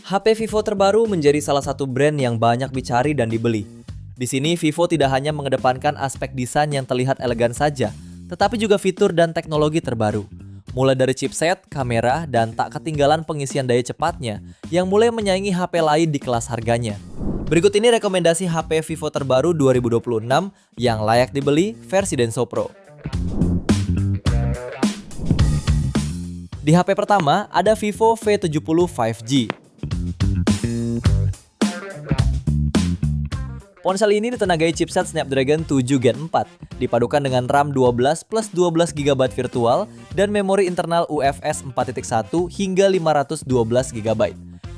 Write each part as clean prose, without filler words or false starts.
HP Vivo terbaru menjadi salah satu brand yang banyak dicari dan dibeli. Di sini Vivo tidak hanya mengedepankan aspek desain yang terlihat elegan saja, tetapi juga fitur dan teknologi terbaru. Mulai dari chipset, kamera, dan tak ketinggalan pengisian daya cepatnya yang mulai menyaingi HP lain di kelas harganya. Berikut ini rekomendasi HP Vivo terbaru 2026 yang layak dibeli versi Denso Pro. Di HP pertama ada Vivo V70 5G. Ponsel ini ditenagai chipset Snapdragon 7 Gen 4, dipadukan dengan RAM 12 plus 12 GB virtual dan memori internal UFS 4.1 hingga 512 GB.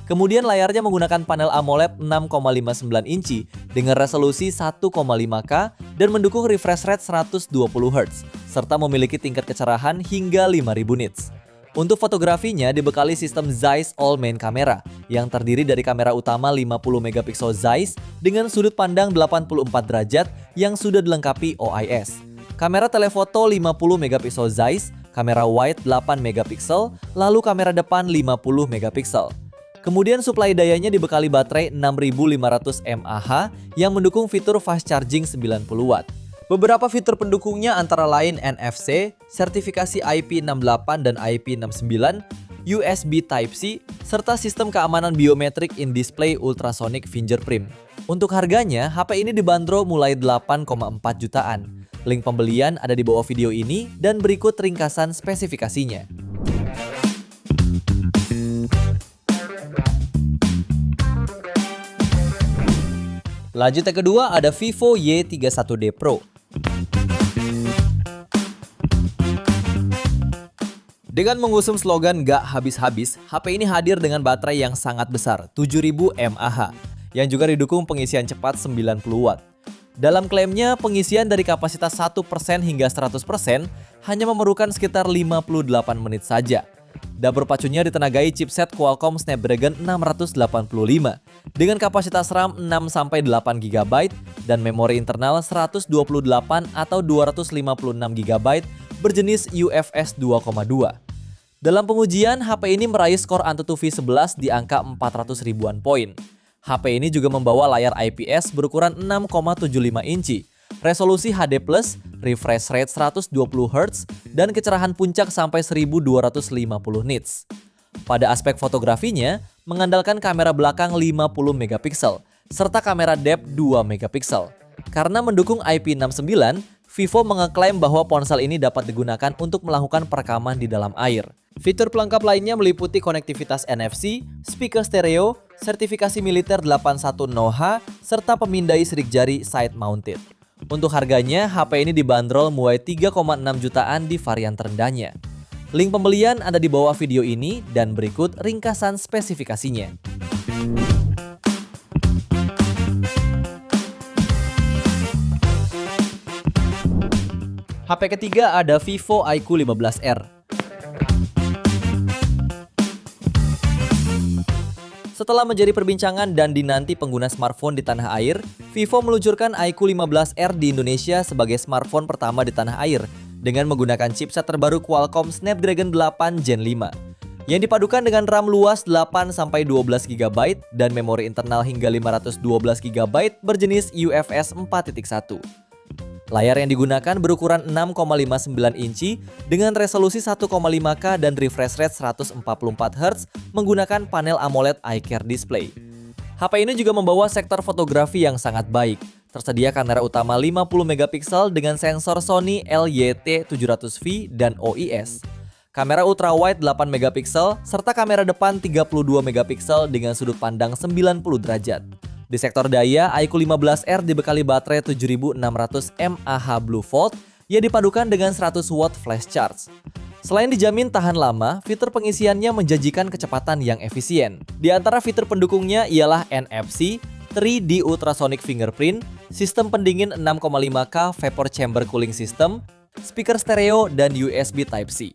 Kemudian layarnya menggunakan panel AMOLED 6,59 inci dengan resolusi 1,5K dan mendukung refresh rate 120 Hz, serta memiliki tingkat kecerahan hingga 5000 nits. Untuk fotografinya dibekali sistem Zeiss All-Main Camera yang terdiri dari kamera utama 50MP Zeiss dengan sudut pandang 84 derajat yang sudah dilengkapi OIS. Kamera telefoto 50MP Zeiss, kamera wide 8MP, lalu kamera depan 50MP. Kemudian suplai dayanya dibekali baterai 6500 mAh yang mendukung fitur fast charging 90W. Beberapa fitur pendukungnya antara lain NFC, sertifikasi IP68 dan IP69, USB Type-C, serta sistem keamanan biometrik in-display ultrasonic fingerprint. Untuk harganya, HP ini dibanderol mulai 8,4 jutaan. Link pembelian ada di bawah video ini dan berikut ringkasan spesifikasinya. Lanjut yang kedua ada Vivo Y31D Pro. Dengan mengusung slogan "Gak habis-habis", HP ini hadir dengan baterai yang sangat besar, 7000 mAh, yang juga didukung pengisian cepat 90W. Dalam klaimnya, pengisian dari kapasitas 1% hingga 100% hanya memerlukan sekitar 58 menit saja. Dapur pacunya ditenagai chipset Qualcomm Snapdragon 685 dengan kapasitas RAM 6-8 GB dan memori internal 128 atau 256 GB berjenis UFS 2,2. Dalam pengujian, HP ini meraih skor AnTuTu V11 di angka 400 ribuan poin. HP ini juga membawa layar IPS berukuran 6,75 inci, resolusi HD+, refresh rate 120 Hz, dan kecerahan puncak sampai 1250 nits. Pada aspek fotografinya, mengandalkan kamera belakang 50MP, serta kamera depth 2MP. Karena mendukung IP69, Vivo mengeklaim bahwa ponsel ini dapat digunakan untuk melakukan perekaman di dalam air. Fitur pelengkap lainnya meliputi konektivitas NFC, speaker stereo, sertifikasi militer 81 NOHA, serta pemindai sidik jari side mounted. Untuk harganya, HP ini dibanderol mulai 3,6 jutaan di varian terendahnya. Link pembelian ada di bawah video ini dan berikut ringkasan spesifikasinya. HP ketiga ada Vivo iQOO15R. Setelah menjadi perbincangan dan dinanti pengguna smartphone di tanah air, Vivo meluncurkan iQOO15R di Indonesia sebagai smartphone pertama di tanah air dengan menggunakan chipset terbaru Qualcomm Snapdragon 8 Gen 5 yang dipadukan dengan RAM luas 8-12 GB dan memori internal hingga 512 GB berjenis UFS 4.1. Layar yang digunakan berukuran 6,59 inci dengan resolusi 1,5K dan refresh rate 144 Hz menggunakan panel AMOLED iCare display. HP ini juga membawa sektor fotografi yang sangat baik. Tersedia kamera utama 50MP dengan sensor Sony LYT700V dan OIS. Kamera ultrawide 8MP serta kamera depan 32MP dengan sudut pandang 90 derajat. Di sektor daya, iQOO15R dibekali baterai 7600 mAh Blue Volt yang dipadukan dengan 100W flash charge. Selain dijamin tahan lama, fitur pengisiannya menjanjikan kecepatan yang efisien. Di antara fitur pendukungnya ialah NFC, 3D ultrasonic fingerprint, sistem pendingin 6,5K vapor chamber cooling system, speaker stereo, dan USB Type-C.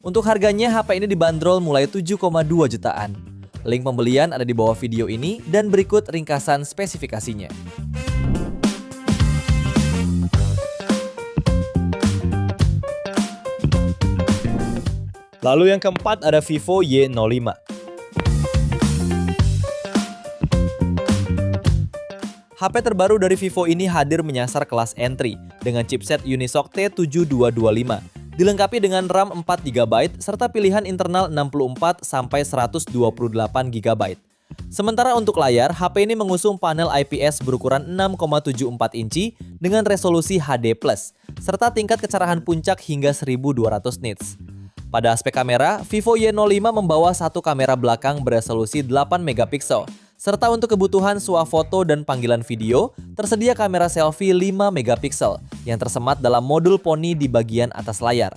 Untuk harganya, HP ini dibanderol mulai 7,2 jutaan. Link pembelian ada di bawah video ini dan berikut ringkasan spesifikasinya. Lalu yang keempat ada Vivo Y05. HP terbaru dari Vivo ini hadir menyasar kelas entry dengan chipset Unisoc T7225, dilengkapi dengan RAM 4GB serta pilihan internal 64 sampai 128GB. Sementara untuk layar, HP ini mengusung panel IPS berukuran 6,74 inci dengan resolusi HD+, serta tingkat kecerahan puncak hingga 1200 nits. Pada aspek kamera, Vivo Y05 membawa satu kamera belakang beresolusi 8MP, serta untuk kebutuhan swafoto dan panggilan video, tersedia kamera selfie 5MP yang tersemat dalam modul poni di bagian atas layar.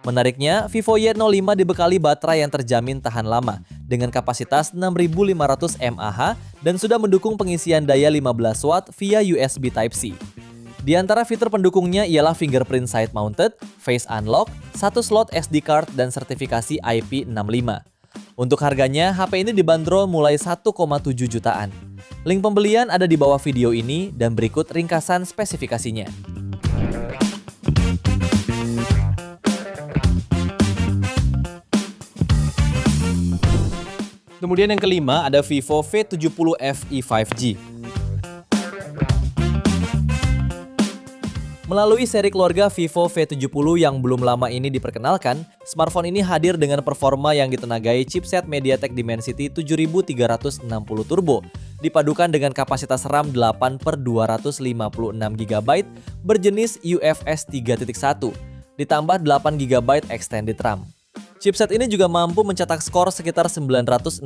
Menariknya, Vivo Y05 dibekali baterai yang terjamin tahan lama dengan kapasitas 6500 mAh dan sudah mendukung pengisian daya 15 watt via USB Type-C. Di antara fitur pendukungnya ialah fingerprint side mounted, face unlock, satu slot SD card dan sertifikasi IP65. Untuk harganya, HP ini dibanderol mulai 1,7 jutaan. Link pembelian ada di bawah video ini dan berikut ringkasan spesifikasinya. Kemudian yang kelima ada Vivo V70 FE 5G. Melalui seri keluarga Vivo V70 yang belum lama ini diperkenalkan, smartphone ini hadir dengan performa yang ditenagai chipset MediaTek Dimensity 7360 Turbo, dipadukan dengan kapasitas RAM 8/256GB berjenis UFS 3.1, ditambah 8GB extended RAM. Chipset ini juga mampu mencetak skor sekitar 960.000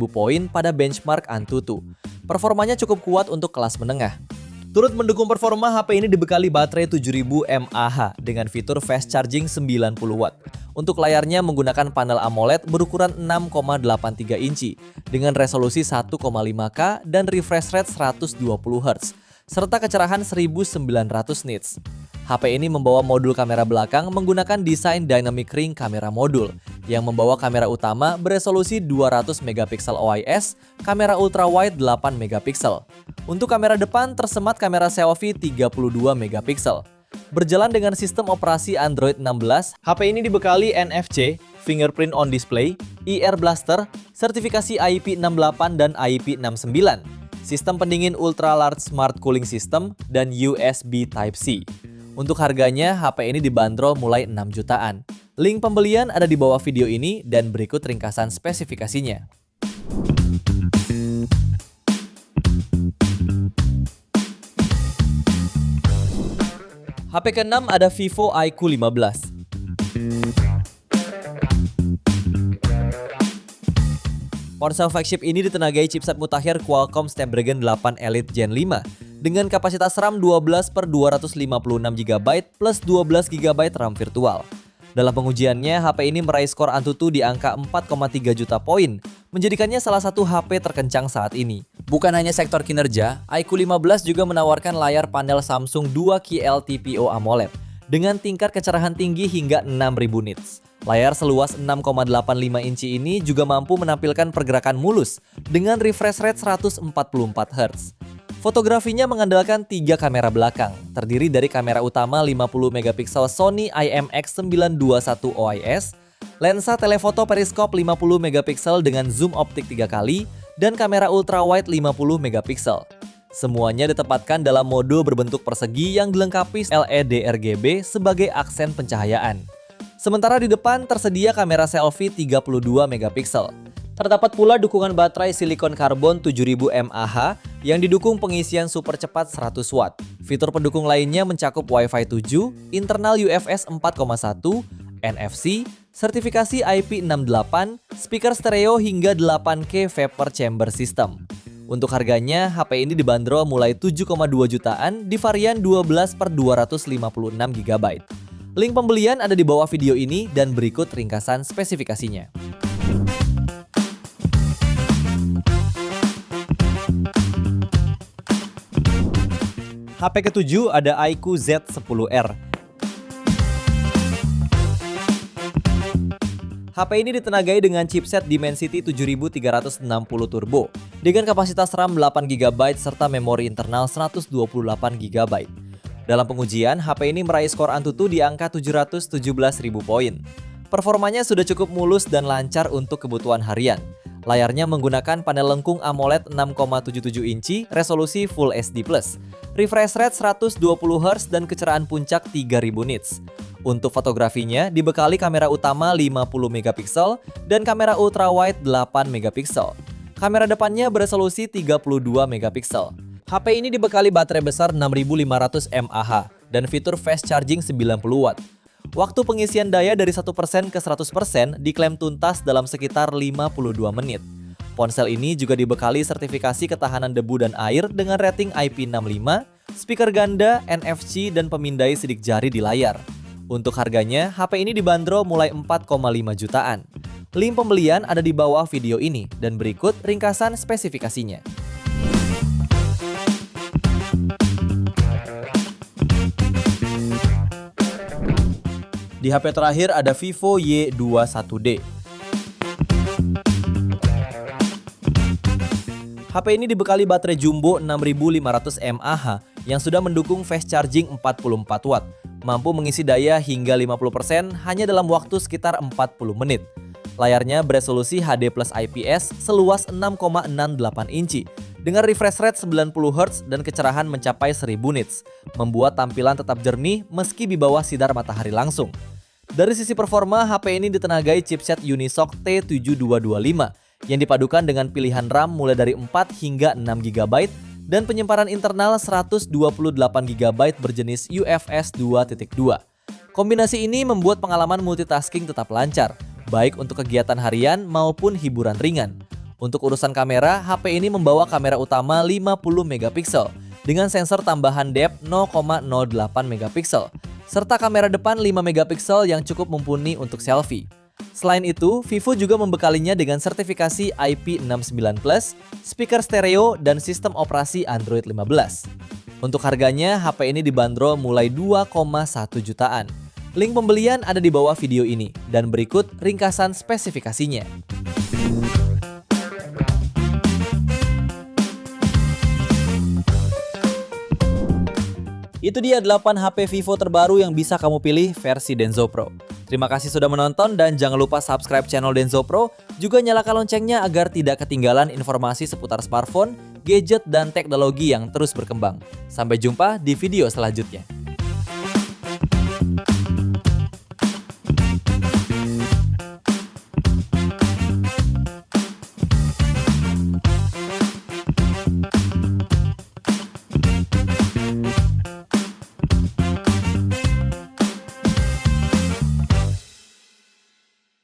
poin pada benchmark Antutu. Performanya cukup kuat untuk kelas menengah. Turut mendukung performa, HP ini dibekali baterai 7000 mAh dengan fitur fast charging 90 watt. Untuk layarnya menggunakan panel AMOLED berukuran 6,83 inci dengan resolusi 1,5K dan refresh rate 120Hz serta kecerahan 1900 nits. HP ini membawa modul kamera belakang menggunakan desain dynamic ring kamera modul yang membawa kamera utama beresolusi 200MP OIS, kamera ultrawide 8MP. Untuk kamera depan tersemat kamera selfie 32MP. Berjalan dengan sistem operasi Android 16, HP ini dibekali NFC, fingerprint on display, IR blaster, sertifikasi IP68 dan IP69, sistem pendingin ultra large smart cooling system, dan USB Type-C. Untuk harganya, HP ini dibanderol mulai 6 jutaan. Link pembelian ada di bawah video ini dan berikut ringkasan spesifikasinya. HP ke-6 ada Vivo iQOO 15. Ponsel flagship ini ditenagai chipset mutakhir Qualcomm Snapdragon 8 Elite Gen 5 dengan kapasitas RAM 12/256GB plus 12GB RAM virtual. Dalam pengujiannya, HP ini meraih skor Antutu di angka 4,3 juta poin, menjadikannya salah satu HP terkencang saat ini. Bukan hanya sektor kinerja, iQOO 15 juga menawarkan layar panel Samsung 2Q LTPO AMOLED dengan tingkat kecerahan tinggi hingga 6000 nits. Layar seluas 6,85 inci ini juga mampu menampilkan pergerakan mulus dengan refresh rate 144Hz. Fotografinya mengandalkan 3 kamera belakang, terdiri dari kamera utama 50MP Sony IMX921 OIS, lensa telefoto periskop 50MP dengan zoom optik 3 kali, dan kamera ultrawide 50MP. Semuanya ditempatkan dalam modul berbentuk persegi yang dilengkapi LED RGB sebagai aksen pencahayaan. Sementara di depan tersedia kamera selfie 32MP. Terdapat pula dukungan baterai silikon karbon 7000 mAh yang didukung pengisian super cepat 100 watt. Fitur pendukung lainnya mencakup Wi-Fi 7, internal UFS 4.1, NFC, sertifikasi IP68, speaker stereo hingga 8K vapor chamber system. Untuk harganya, HP ini dibanderol mulai 7,2 jutaan di varian 12/256GB. Link pembelian ada di bawah video ini dan berikut ringkasan spesifikasinya. HP ke-7 ada iQOO Z10R. HP ini ditenagai dengan chipset Dimensity 7360 Turbo dengan kapasitas RAM 8GB serta memori internal 128GB. Dalam pengujian, HP ini meraih skor Antutu di angka 717.000 poin. Performanya sudah cukup mulus dan lancar untuk kebutuhan harian. Layarnya menggunakan panel lengkung AMOLED 6,77 inci resolusi Full HD+, refresh rate 120Hz dan kecerahan puncak 3000 nits. Untuk fotografinya dibekali kamera utama 50MP dan kamera ultrawide 8MP. Kamera depannya beresolusi 32MP. HP ini dibekali baterai besar 6500 mAh dan fitur fast charging 90W. Waktu pengisian daya dari 1% ke 100% diklaim tuntas dalam sekitar 52 menit. Ponsel ini juga dibekali sertifikasi ketahanan debu dan air dengan rating IP65, speaker ganda, NFC, dan pemindai sidik jari di layar. Untuk harganya, HP ini dibanderol mulai 4,5 jutaan. Link pembelian ada di bawah video ini dan berikut ringkasan spesifikasinya. Di HP terakhir ada Vivo Y21D. HP ini dibekali baterai jumbo 6500 mAh yang sudah mendukung fast charging 44W, mampu mengisi daya hingga 50% hanya dalam waktu sekitar 40 menit. Layarnya beresolusi HD plus IPS seluas 6,68 inci dengan refresh rate 90Hz dan kecerahan mencapai 1000 nits, membuat tampilan tetap jernih meski di bawah sinar matahari langsung. Dari sisi performa, HP ini ditenagai chipset Unisoc T7225 yang dipadukan dengan pilihan RAM mulai dari 4 hingga 6GB dan penyimpanan internal 128GB berjenis UFS 2.2. Kombinasi ini membuat pengalaman multitasking tetap lancar, baik untuk kegiatan harian maupun hiburan ringan. Untuk urusan kamera, HP ini membawa kamera utama 50MP dengan sensor tambahan depth 0,08MP, serta kamera depan 5MP yang cukup mumpuni untuk selfie. Selain itu, Vivo juga membekalinya dengan sertifikasi IP69+, speaker stereo, dan sistem operasi Android 15. Untuk harganya, HP ini dibanderol mulai 2,1 jutaan. Link pembelian ada di bawah video ini, dan berikut ringkasan spesifikasinya. Itu dia 8 HP Vivo terbaru yang bisa kamu pilih versi Denso Pro. Terima kasih sudah menonton dan jangan lupa subscribe channel Denso Pro, juga nyalakan loncengnya agar tidak ketinggalan informasi seputar smartphone, gadget, dan teknologi yang terus berkembang. Sampai jumpa di video selanjutnya.